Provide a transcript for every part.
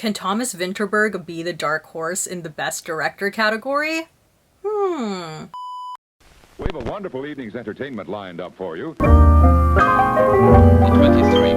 Can Thomas Vinterberg be the dark horse in the Best Director category? We have a wonderful evening's entertainment lined up for you. 23.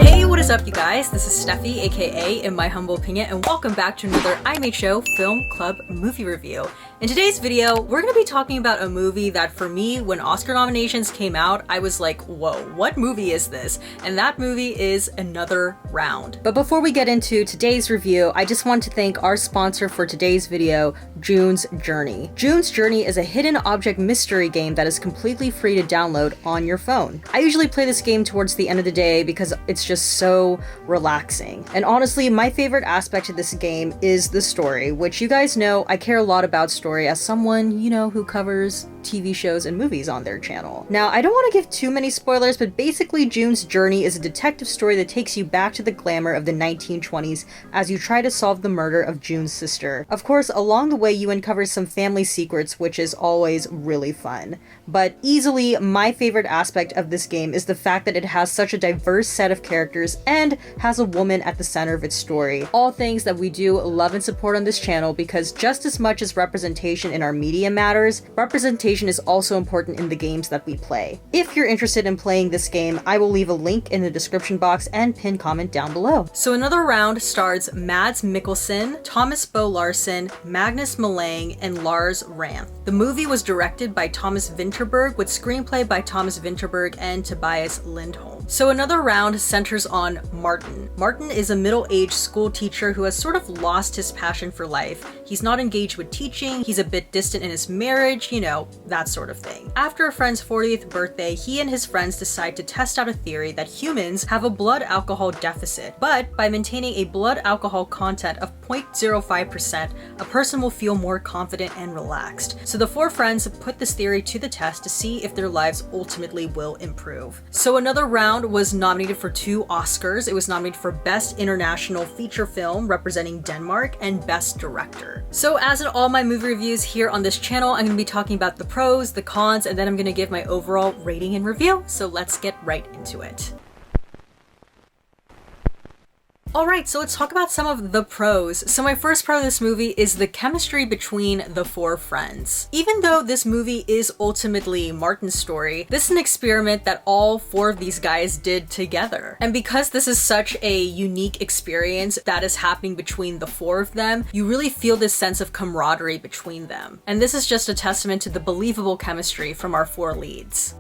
Hey, what is up, you guys? This is Steffi, aka In My Humble Opinion, and welcome back to another IMHO Film Club movie review. In today's video, we're going to be talking about a movie that for me, when Oscar nominations came out, I was like, whoa, what movie is this? And that movie is Another Round. But before we get into today's review, I just want to thank our sponsor for today's video, June's Journey. June's Journey is a hidden object mystery game that is completely free to download on your phone. I usually play this game towards the end of the day because it's just so relaxing. And honestly, my favorite aspect of this game is the story, which you guys know I care a lot about story as someone, you know, who covers TV shows and movies on their channel. Now, I don't want to give too many spoilers, but basically June's Journey is a detective story that takes you back to the glamour of the 1920s as you try to solve the murder of June's sister. Of course, along the way you uncover some family secrets, which is always really fun. But easily, my favorite aspect of this game is the fact that it has such a diverse set of characters and has a woman at the center of its story. All things that we do love and support on this channel because just as much as representation in our media matters, representation is also important in the games that we play. If you're interested in playing this game, I will leave a link in the description box and pinned comment down below. So Another Round stars Mads Mikkelsen, Thomas Bo Larsen, Magnus Malang, and Lars Ranth. The movie was directed by Thomas Vinterberg with screenplay by Thomas Vinterberg and Tobias Lindholm. So Another Round centers on Martin. Martin is a middle-aged school teacher who has sort of lost his passion for life. He's not engaged with teaching, he's a bit distant in his marriage, you know, that sort of thing. After a friend's 40th birthday, he and his friends decide to test out a theory that humans have a blood alcohol deficit, but by maintaining a blood alcohol content of 0.05%, a person will feel more confident and relaxed. So the four friends put this theory to the test to see if their lives ultimately will improve. So Another Round was nominated for 2 Oscars. It was nominated for Best International Feature Film representing Denmark and Best Director. So as in all my movie reviews here on this channel, I'm going to be talking about the pros, the cons, and then I'm going to give my overall rating and review. So let's get right into it. Alright, so let's talk about some of the pros. So my first pro of this movie is the chemistry between the four friends. Even though this movie is ultimately Martin's story, this is an experiment that all 4 of these guys did together. And because this is such a unique experience that is happening between the 4 of them, you really feel this sense of camaraderie between them. And this is just a testament to the believable chemistry from our 4 leads.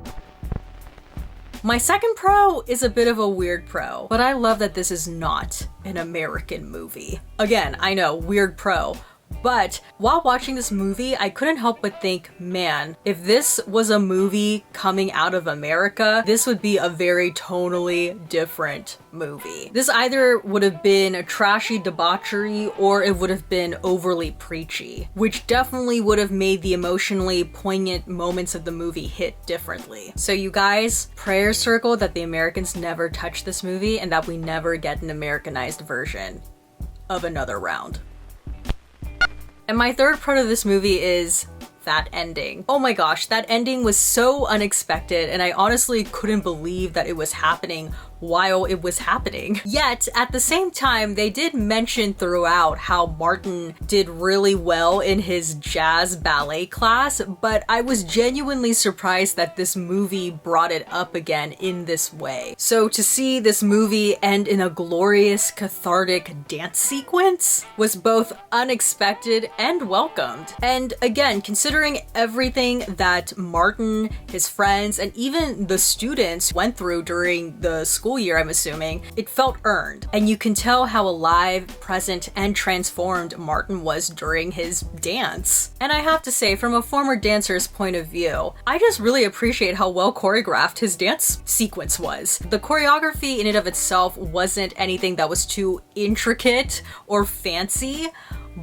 My second pro is a bit of a weird pro, but I love that this is not an American movie. Again, I know, weird pro. But while watching this movie, I couldn't help but think, man, if this was a movie coming out of America, this would be a very tonally different movie. This either would have been a trashy debauchery or it would have been overly preachy, which definitely would have made the emotionally poignant moments of the movie hit differently. So you guys, prayer circle that the Americans never touch this movie and that we never get an Americanized version of Another Round. And my third pro to this movie is that ending. Oh my gosh, that ending was so unexpected and I honestly couldn't believe that it was happening while it was happening. Yet, at the same time, they did mention throughout how Martin did really well in his jazz ballet class, but I was genuinely surprised that this movie brought it up again in this way. So to see this movie end in a glorious, cathartic dance sequence was both unexpected and welcomed. And again, considering everything that Martin, his friends, and even the students went through during the school year, I'm assuming, it felt earned. And you can tell how alive, present, and transformed Martin was during his dance. And I have to say, from a former dancer's point of view, I just really appreciate how well choreographed his dance sequence was. The choreography in and of itself wasn't anything that was too intricate or fancy,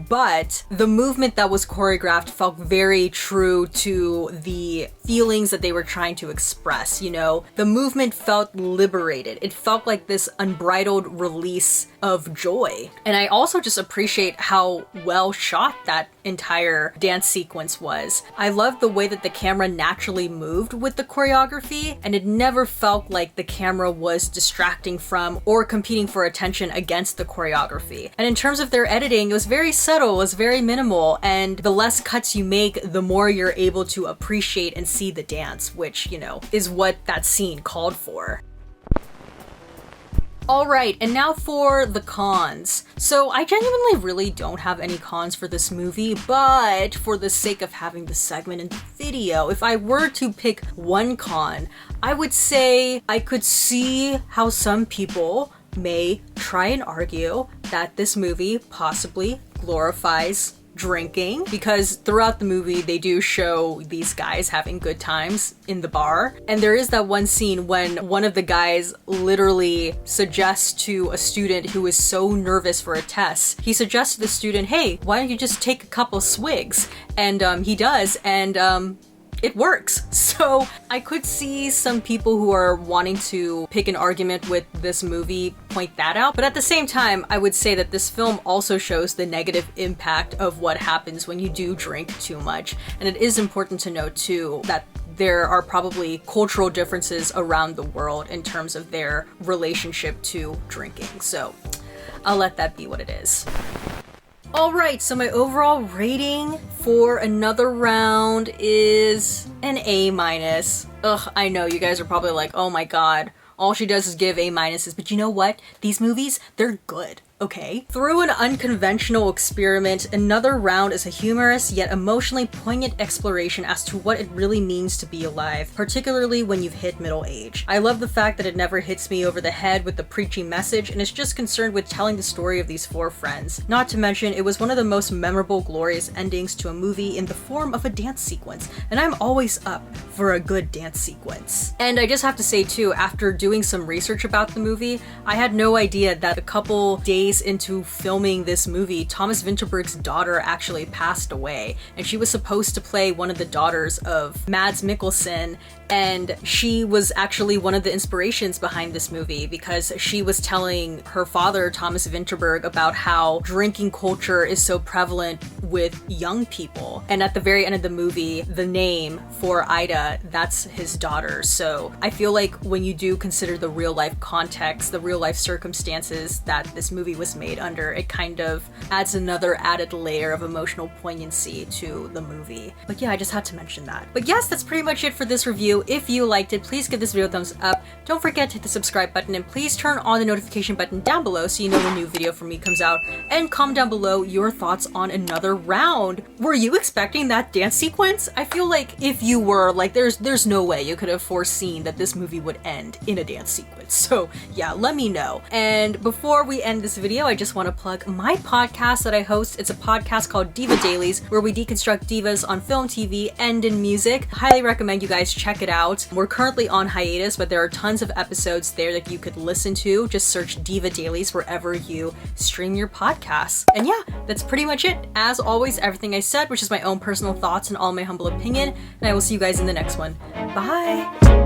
but the movement that was choreographed felt very true to the feelings that they were trying to express, you know? The movement felt liberated. It felt like this unbridled release of joy. And I also just appreciate how well shot that entire dance sequence was. I loved the way that the camera naturally moved with the choreography, and it never felt like the camera was distracting from or competing for attention against the choreography. And in terms of their editing, it was very subtle, it was very minimal, and the less cuts you make, the more you're able to appreciate and see the dance, which, you know, is what that scene called for. Alright, and now for the cons. So I genuinely really don't have any cons for this movie, but for the sake of having the segment in the video, if I were to pick one con, I would say I could see how some people may try and argue that this movie possibly glorifies drinking, because throughout the movie they do show these guys having good times in the bar, and there is that one scene when one of the guys literally suggests to a student who is so nervous for a test, he suggests to the student, hey, why don't you just take a couple swigs? And he does, and it works. So I could see some people who are wanting to pick an argument with this movie point that out, but at the same time, I would say that this film also shows the negative impact of what happens when you do drink too much. And it is important to note too that there are probably cultural differences around the world in terms of their relationship to drinking. So I'll let that be what it is. Alright, so my overall rating for Another Round is an A-. Ugh, I know, you guys are probably like, oh my god, all she does is give A-, but you know what? These movies, they're good. Okay? Through an unconventional experiment, Another Round is a humorous yet emotionally poignant exploration as to what it really means to be alive, particularly when you've hit middle age. I love the fact that it never hits me over the head with the preachy message, and is just concerned with telling the story of these four friends. Not to mention, it was one of the most memorable, glorious endings to a movie in the form of a dance sequence, and I'm always up for a good dance sequence. And I just have to say too, after doing some research about the movie, I had no idea that a couple days into filming this movie, Thomas Vinterberg's daughter actually passed away, and she was supposed to play one of the daughters of Mads Mikkelsen, and she was actually one of the inspirations behind this movie because she was telling her father, Thomas Vinterberg, about how drinking culture is so prevalent with young people. And at the very end of the movie, the name for Ida, that's his daughter. So I feel like when you do consider the real life context, the real life circumstances that this movie was made under, it kind of adds another added layer of emotional poignancy to the movie. But yeah, I just had to mention that. But yes, that's pretty much it for this review. If you liked it, please give this video a thumbs up. Don't forget to hit the subscribe button, and please turn on the notification button down below so you know when a new video from me comes out. And comment down below your thoughts on Another Round. Were you expecting that dance sequence? I feel like if you were, like, there's no way you could have foreseen that this movie would end in a dance sequence. So yeah, let me know. And before we end this video, I just want to plug my podcast that I host. It's a podcast called Diva Dailies, where we deconstruct divas on film, TV, and in music. Highly recommend you guys check it out. We're currently on hiatus, but there are tons of episodes there that you could listen to. Just search Diva Dailies wherever you stream your podcasts. And yeah, that's pretty much it. As always, everything I said, which is my own personal thoughts and all my humble opinion, and I will see you guys in the next one. Bye!